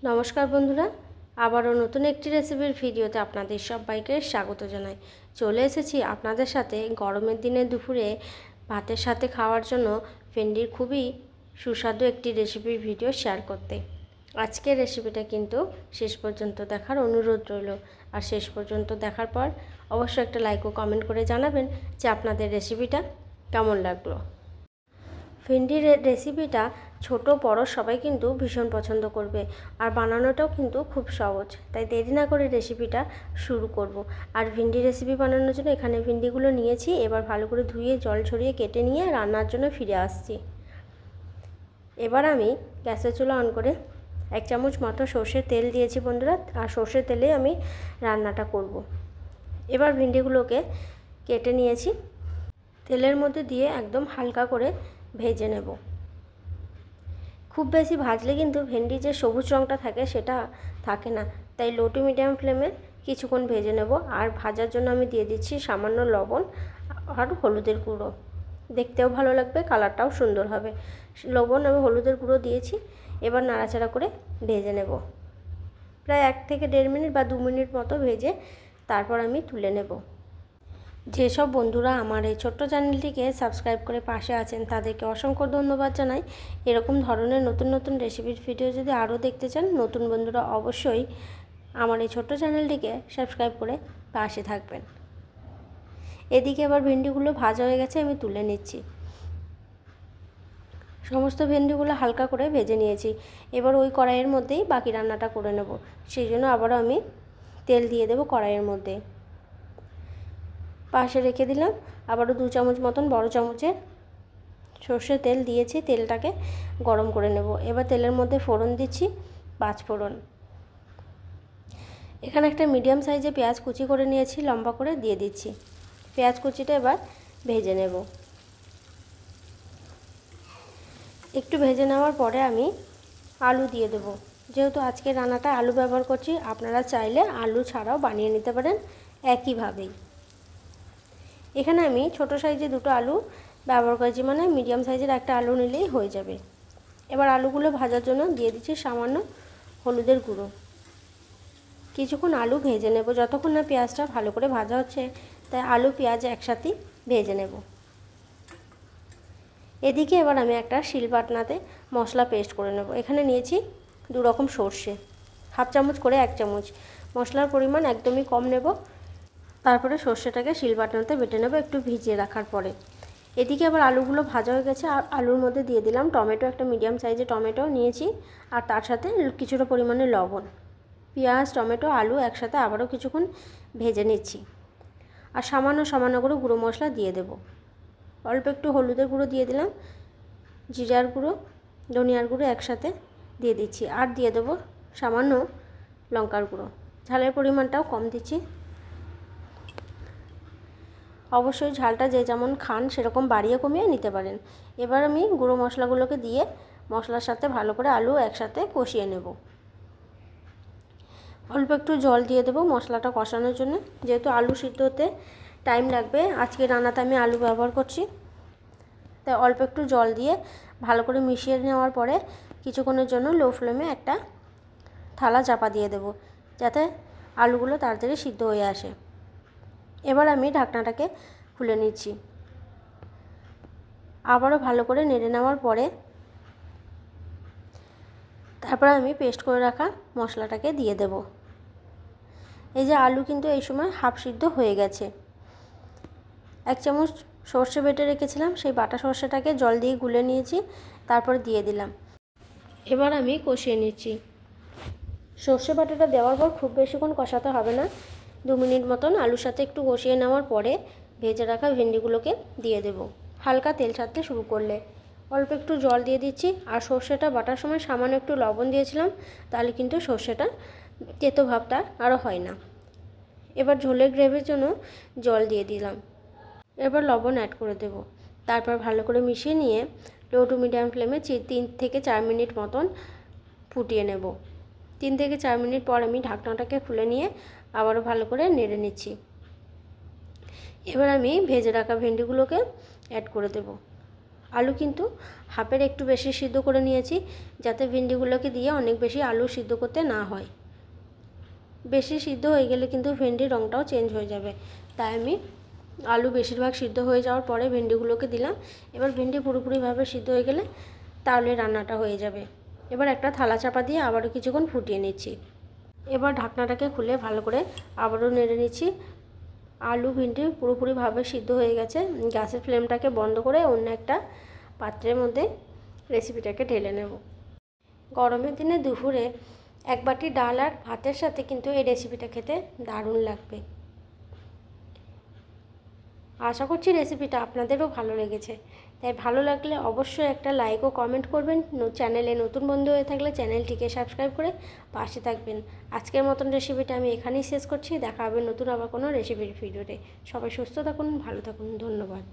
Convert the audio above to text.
নমস্কার বন্ধুরা, আবারও নতুন একটি রেসিপির ভিডিওতে আপনাদের সবাইকে স্বাগত জানাই। চলে এসেছি আপনাদের সাথে গরমের দিনে দুপুরে ভাতের সাথে খাওয়ার জন্য ভেন্ডির খুবই সুস্বাদু একটি রেসিপির ভিডিও শেয়ার করতে। আজকের রেসিপিটা কিন্তু শেষ পর্যন্ত দেখার অনুরোধ রইল। আর শেষ পর্যন্ত দেখার পর অবশ্যই একটা লাইক ও কমেন্ট করে জানাবেন যে আপনাদের রেসিপিটা কেমন লাগলো। ভেন্ডির রেসিপিটা ছোট বড় সবাই কিন্তু ভীষণ পছন্দ করবে, আর বানানোটাও কিন্তু খুব সহজ। তাই দেরি না করে রেসিপিটা শুরু করব। আর ভেন্ডি রেসিপি বানানোর জন্য এখানে ভেন্ডিগুলো নিয়েছি। এবার ভালো করে ধুয়ে জল ছড়িয়ে কেটে নিয়ে রান্নার জন্য ফিরে আসছি। এবার আমি গ্যাসের চুলা অন করে 1 চামচ মতো সর্ষের তেল দিয়েছি বন্ধুরা, আর সর্ষের তেলে আমি রান্নাটা করব। এবার ভেন্ডিগুলোকে কেটে নিয়েছি, তেলের মধ্যে দিয়ে একদম হালকা করে ভেজে নেব। খুব বেশি ভাজলে কিন্তু ভেন্ডির যে সবুজ রঙটা থাকে সেটা থাকে না, তাই লো টু মিডিয়াম ফ্লেমে কিছুক্ষণ ভেজে নেব। আর ভাজার জন্য আমি দিয়ে দিচ্ছি সামান্য লবণ আর হলুদের গুঁড়ো। দেখতেও ভালো লাগবে, কালারটাও সুন্দর হবে। লবণ এবং হলুদের গুঁড়ো দিয়েছি। এবার নাড়াচাড়া করে ভেজে নেব। প্রায় 1 থেকে 1.5 মিনিট বা 2 মিনিট মতো ভেজে তারপর আমি তুলে নেব। যেসব বন্ধুরা আমার এই ছোট্ট চ্যানেলটিকে সাবস্ক্রাইব করে পাশে আছেন তাদেরকে অসংখ্য ধন্যবাদ জানাই। এরকম ধরনের নতুন নতুন রেসিপির ভিডিও যদি আরও দেখতে চান, নতুন বন্ধুরা অবশ্যই আমার এই ছোট্ট চ্যানেলটিকে সাবস্ক্রাইব করে পাশে থাকবেন। এদিকে আবার ভেন্ডিগুলো ভাজা হয়ে গেছে, আমি তুলে নিচ্ছি। সমস্ত ভেন্ডিগুলো হালকা করে ভেজে নিয়েছি। এবার ওই কড়াইয়ের মধ্যেই বাকি রান্নাটা করে নেব। সেই জন্য আবারও আমি তেল দিয়ে দেবো কড়াইয়ের মধ্যে। পাশে রেখে দিলাম। আবারও 2 চামচ মতন বড় চামচের সর্ষের তেল দিয়েছি। তেলটাকে গরম করে নেব। এবার তেলের মধ্যে ফোড়ন দিচ্ছি, 5 ফোড়ন। এখানে একটা মিডিয়াম সাইজে পেঁয়াজ কুচি করে নিয়েছি, লম্বা করে দিয়ে দিচ্ছি। পেঁয়াজ কুচিটা এবার ভেজে নেব। একটু ভেজে নেওয়ার পরে আমি আলু দিয়ে দেব। যেহেতু আজকে রান্নাটা আলু ব্যবহার করছি, আপনারা চাইলে আলু ছাড়াও বানিয়ে নিতে পারেন একইভাবেই। এখানে আমি ছোট সাইজে 2টো আলু ব্যবহার করেছি, মানে মিডিয়াম সাইজের একটা আলু নিলেই হয়ে যাবে। এবার আলুগুলো ভাজার জন্য দিয়ে দিচ্ছি সামান্য হলুদের গুঁড়ো। কিছুক্ষণ আলু ভেজে নেব, যতক্ষণ না পেঁয়াজটা ভালো করে ভাজা হচ্ছে। তাই আলু পেঁয়াজ একসাথেই ভেজে নেব। এদিকে এবার আমি একটা শিলবাটনাতে মশলা পেস্ট করে নেব। এখানে নিয়েছি 2 রকম সর্ষে, 1/2 চামচ করে 1 চামচ। মশলার পরিমাণ একদমই কম নেব। তারপরে সর্ষেটাকে শিলবাটনাতে বেটে নেব একটু ভিজিয়ে রাখার পরে। এদিকে আবার আলুগুলো ভাজা হয়ে গেছে, আর আলুর মধ্যে দিয়ে দিলাম টমেটো। একটা মিডিয়াম সাইজের টমেটো নিয়েছি, আর তার সাথে কিছুটা পরিমাণে লবণ। পেঁয়াজ টমেটো আলু একসাথে আবারও কিছুক্ষণ ভেজে নিচ্ছি। আর সামান্য সামান্য করে গুঁড়ো মশলা দিয়ে দেব। অল্প একটু হলুদের গুঁড়ো দিয়ে দিলাম, জিরার গুঁড়ো ধনিয়ার গুঁড়ো একসাথে দিয়ে দিচ্ছি। আর দিয়ে দেবো সামান্য লঙ্কার গুঁড়ো। ঝালের পরিমাণটাও কম দিচ্ছি। অবশ্যই ঝালটা যে যেমন খান সেরকম বাড়িয়ে কমিয়ে নিতে পারেন। এবার আমি গুঁড়ো মশলাগুলোকে দিয়ে মশলার সাথে ভালো করে আলু একসাথে কষিয়ে নেব। অল্প একটু জল দিয়ে দেবো মশলাটা কষানোর জন্য, যেহেতু আলু সিদ্ধ হতে টাইম লাগবে। আজকে রান্নাতে আমি আলু ব্যবহার করছি, তাই অল্প একটু জল দিয়ে ভালো করে মিশিয়ে নেওয়ার পরে কিছুক্ষণের জন্য লো ফ্লেমে একটা থালা চাপা দিয়ে দেব, যাতে আলুগুলো তাড়াতাড়ি সিদ্ধ হয়ে আসে। এবার আমি ঢাকনাটাকে খুলে নিচ্ছি। আবারও ভালো করে নেড়ে নেওয়ার পরে তারপরে আমি পেস্ট করে রাখা মশলাটাকে দিয়ে দেব। এই যে আলু কিন্তু এই সময় হাফ সিদ্ধ হয়ে গেছে। 1 চামচ সর্ষে বেটে রেখেছিলাম, সেই বাটা সর্ষেটাকে জল দিয়ে গুলে নিয়েছি, তারপর দিয়ে দিলাম। এবার আমি কষিয়ে নিচ্ছি। সর্ষে বাটাটা দেওয়ার পর খুব বেশিক্ষণ কষাতে হবে না, 2 মিনিট মতন আলুর সাথে একটু কষিয়ে নেওয়ার পরে ভেজে রাখা ভেন্ডিগুলোকে দিয়ে দেব। হালকা তেল ছাড়তে শুরু করলে অল্প একটু জল দিয়ে দিচ্ছি। আর সর্ষেটা বাটার সময় সামান্য একটু লবণ দিয়েছিলাম, তাহলে কিন্তু সর্ষেটা তেতো ভাবটা আরও হয় না। এবার ঝোলের গ্রেভির জন্য জল দিয়ে দিলাম। এবার লবণ অ্যাড করে দেব। তারপর ভালো করে মিশিয়ে নিয়ে লো টু মিডিয়াম ফ্লেমে 3 থেকে 4 মিনিট মতন ফুটিয়ে নেব। 3 থেকে 4 মিনিট পর আমি ঢাকনাটাকে খুলে নিয়ে আবারও ভালো করে নেড়ে নিচ্ছি। এবার আমি ভেজে রাখা ভেন্ডিগুলোকে অ্যাড করে দেব। আলু কিন্তু হাফের একটু বেশি সিদ্ধ করে নিয়েছি, যাতে ভেন্ডিগুলোকে দিয়ে অনেক বেশি আলু সিদ্ধ করতে না হয়। বেশি সিদ্ধ হয়ে গেলে কিন্তু ভেন্ডির রঙটাও চেঞ্জ হয়ে যাবে, তাই আমি আলু বেশিরভাগ সিদ্ধ হয়ে যাওয়ার পরে ভেন্ডিগুলোকে দিলাম। এবার ভেন্ডি পুরোপুরিভাবে সিদ্ধ হয়ে গেলে তাহলে রান্নাটা হয়ে যাবে। এবার একটা থালা চাপা দিয়ে আবারও কিছুক্ষণ ফুটিয়ে নিচ্ছি। এবার ঢাকনাটাকে খুলে ভালো করে আবারও নেড়ে নিচ্ছি। আলু ভেন্ডি পুরোপুরিভাবে সিদ্ধ হয়ে গেছে। গ্যাসের ফ্লেমটাকে বন্ধ করে অন্য একটা পাত্রের মধ্যে রেসিপিটাকে ঢেলে নেব। গরমের দিনে দুপুরে এক বাটি ডাল আর ভাতের সাথে কিন্তু এই রেসিপিটা খেতে দারুণ লাগবে। আশা করছি রেসিপিটা আপনাদেরও ভালো লেগেছে। তাই ভালো লাগলে অবশ্যই একটা লাইক ও কমেন্ট করবেন। চ্যানেলে নতুন বন্ধু হয়ে থাকলে চ্যানেলটিকে সাবস্ক্রাইব করে পাশে থাকবেন। আজকের মতন রেসিপিটা আমি এখানেই শেষ করছি। দেখা হবে নতুন আবার কোনো রেসিপির ভিডিওতে। সবাই সুস্থ থাকুন, ভালো থাকুন, ধন্যবাদ।